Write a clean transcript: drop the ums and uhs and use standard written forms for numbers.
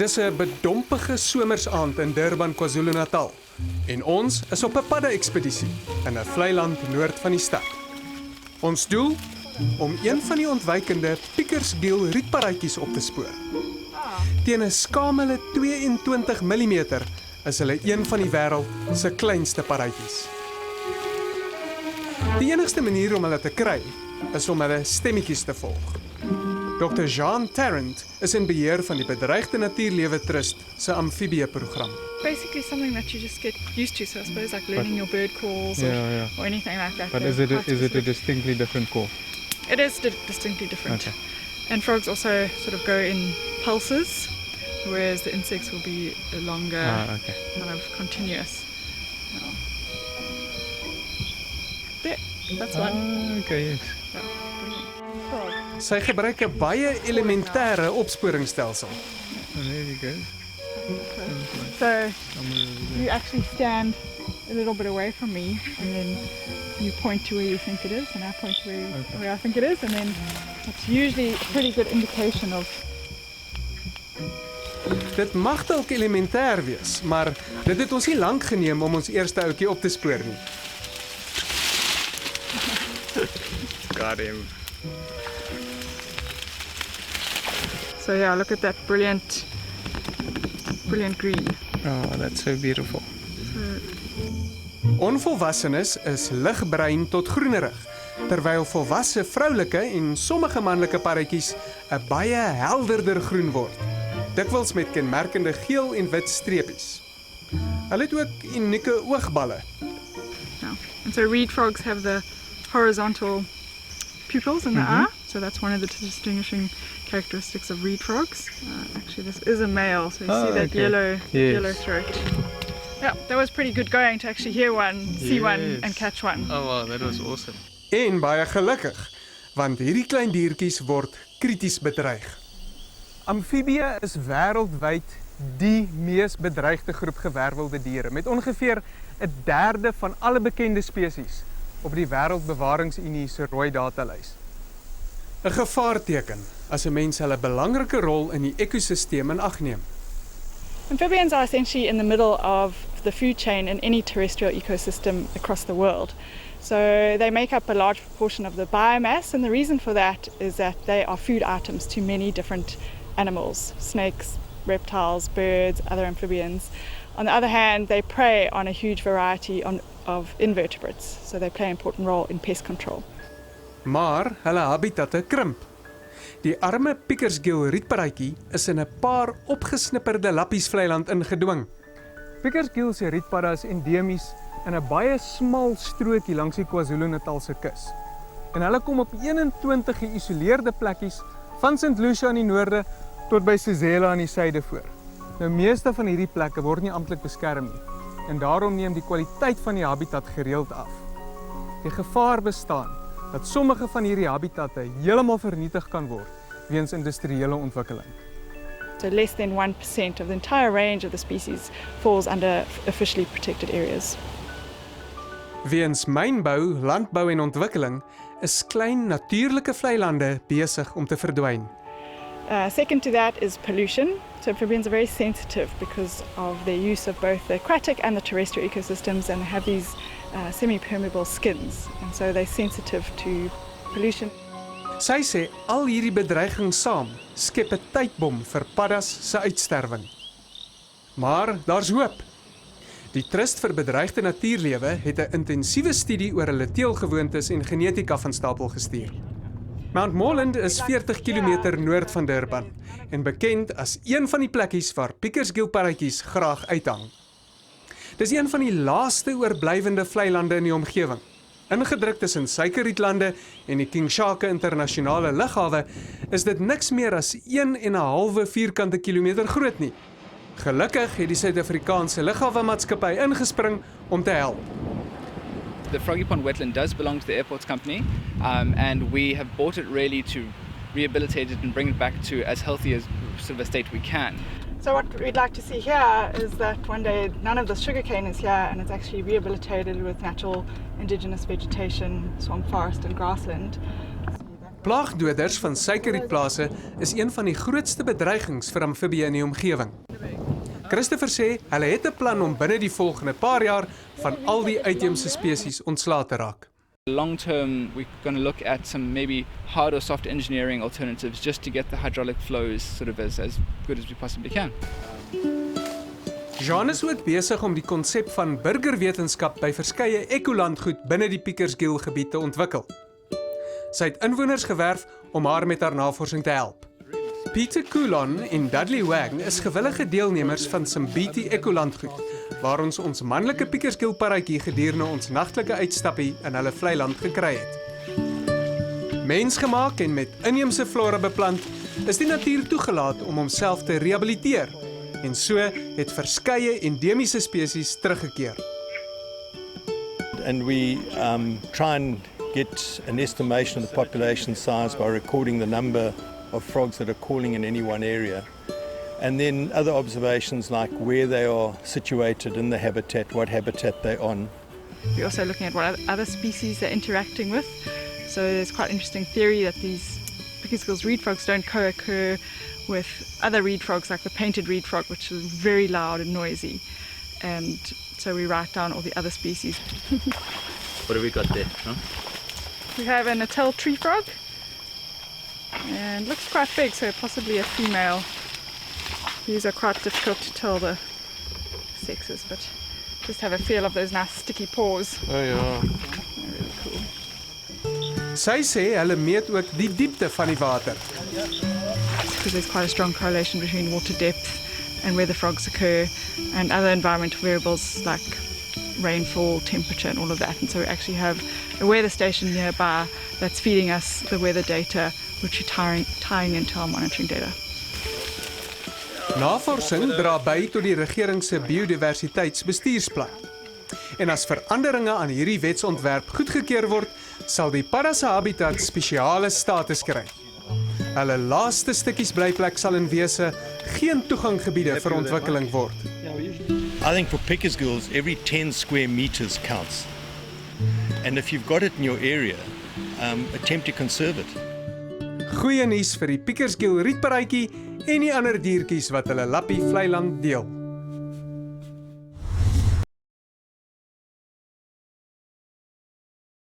Dis 'n bedompige somersaand in Durban, KwaZulu-Natal. En ons is op 'n padde-ekspedisie in 'n vlei land noord van die stad. Ons doel om een van die ontwykende Pickersgill rietparadjies op te spoor. Teen 'n skamele 22 mm is hulle een van die wêreld se kleinste paradjies. Die enigste manier om hulle te kry is om hulle stemmetjies te volg. Dr. Jean Tarrant is in beheer van die Bedreigde Natuurlewe Trust se amfibieprogram. Basically something that you just get used to, so I suppose like learning your bird calls or anything like that. But is it a distinctly different call? It is distinctly different. Okay. And frogs also sort of go in pulses, whereas the insects will be longer, kind of continuous. There, that's one. Okay, yes. Yeah, brilliant. Frog. Sy gebruik 'n baie elementêre opsporingsstelsel. And there you go. So you actually stand a little bit away from me, and then you point to where you think it is, and I point to where I think it is, and then it's usually a pretty good indication of. Dit mag dalk elementêr wees, maar dit het ons nie lank geneem om ons eerste ouetjie op te spoor nie. Got him. So yeah, look at that brilliant green. Oh, that's so beautiful. Onvolwassenes is ligbruin tot groenerig, terwyl volwasse vroulike en sommige manlike parretjies 'n baie helderder groen word, dikwels met kenmerkende geel en wit streepies. Hulle het ook unieke oogballe. Yeah. And so reed frogs have the horizontal pupils in the eye, so that's one of the distinguishing characteristics of reed frogs. Actually, this is a male, so you see that yellow throat. Yeah, that was pretty good going to actually hear one, see one and catch one. Oh wow, that was awesome. En baie gelukkig, want hierdie klein diertjies word krities bedreig. Amfibieë is wêreldwyd die mees bedreigde groep gewervelde diere, met ongeveer 1/3 van alle bekende spesies op die Wêreldbewaringsunie se rooi datalys. 'n Gevaarteken as 'n mens hulle belangrike rol in die ekosisteem in ag neem. Amphibians are essentially in the middle of the food chain in any terrestrial ecosystem across the world. So they make up a large proportion of the biomass, and the reason for that is that they are food items to many different animals, snakes, reptiles, birds, other amphibians. On the other hand, they prey on a huge variety of invertebrates, so they play an important role in pest control. Maar hulle habitatte krimp. Die arme Pickersgill rietparadjie is in 'n paar opgesnipperde lappies vleiland ingedwing. Pickersgill se rietpadda is endemies in 'n baie smal strootjie langs die KwaZulu-Natal se kus. En hulle kom op 21 geïsoleerde plekkies van St. Lucia in die noorde tot by Sizela aan die suide voor. Nou meeste van hierdie plekke word nie amptelik beskerm nie, en daarom neem die kwaliteit van die habitat gereeld af. Die gevaar bestaan dat sommige van hierdie habitatte heeltemal vernietig kan word weens industriële ontwikkeling. So less than 1% of the entire range of the species falls under officially protected areas. Weens mynbou, landbou en ontwikkeling is klein natuurlike vleilande besig om te verdwyn. Second to that is pollution. So amphibians are very sensitive because of their use of both the aquatic and the terrestrial ecosystems, and they have these semi-permeable skins, and so they're sensitive to pollution. Sy sê al hierdie bedreigings saam skep 'n tydbom vir paddas se uitsterwing. Maar daar's hoop. Die Trust vir Bedreigde Natuurlewe het 'n intensiewe studie oor hulle teelgewoontes en genetika van stapel gestuur. Mount Moreland is 40 km noord van Durban en bekend as een van die plekkies waar Pickersgill parretjies graag uithang. Dis een van die laaste oorblywende vleilande in die omgewing. Ingedruk tussen suikerrietlande en die King Shaka internasionale lughawe is dit niks meer as 1,5 vierkante kilometer groot nie. Gelukkig het die Suid-Afrikaanse lughawemaatskappy ingespring om te help. The Froggy Pond wetland does belong to the airports company, and we have bought it really to rehabilitate it and bring it back to as healthy as sort of a state we can. So what we'd like to see here is that one day none of the sugarcane is here, and it's actually rehabilitated with natural indigenous vegetation, swamp forest and grassland. Plaagdoders van suikerrietplase is een van die grootste bedreigings vir amfibieë in die omgewing. Christopher sê hulle het 'n plan om binne die volgende paar jaar van al die uitheemse spesies ontslae te raak. Long term, we're going to look at some maybe hard or soft engineering alternatives just to get the hydraulic flows sort of as good as we possibly can. Jean is ook besig om die konsep van burgerwetenskap by verskeie ekolandgoed binne die Pickersgill gebied te ontwikkel. Sy het inwoners gewerf om haar met haar navorsing te help. Peter Coulon en Dudley Wang is gewillige deelnemers van Simbiti ekolandgoed, waar ons manlike Pickersgill paratjie gedurende ons nagtelike uitstappie in hulle vlei land gekry het. Mensgemaak en met inheemse flora beplant, is die natuur toegelaat om homself te rehabiliteer, en so het verskeie endemiese spesies teruggekeer. And we try and get an estimation of the population size by recording the number of frogs that are calling in any one area. And then other observations like where they are situated in the habitat, what habitat they're on. We're also looking at what other species they're interacting with. So there's quite an interesting theory that these Pickersgill's reed frogs don't co-occur with other reed frogs like the painted reed frog, which is very loud and noisy. And so we write down all the other species. What have we got there? Huh? We have a natal tree frog, and looks quite big, so possibly a female. These are quite difficult to tell the sexes, but just have a feel of those nice sticky paws. Oh yeah. They're really cool. Sy sê hulle meet ook die diepte van die water. Because there's quite a strong correlation between water depth and where the frogs occur, and other environmental variables like rainfall, temperature, and all of that. And so we actually have a weather station nearby that's feeding us the weather data, which we're tying into our monitoring data. Navorsing dra by tot die regering se biodiversiteitsbestuursplan. En as veranderinge aan hierdie wetsontwerp goedgekeur word, sal die padda se habitat spesiale status kry. Hulle laaste stukkies blyplek sal in wese geen toeganggebiede vir ontwikkeling word. I think for Pickersgills, every 10 square meters counts. And if you've got it in your area, attempt to conserve it. Goeie nuus vir die Pickersgill rietparatjie en die ander diertjies wat hulle lappie vlei land deel.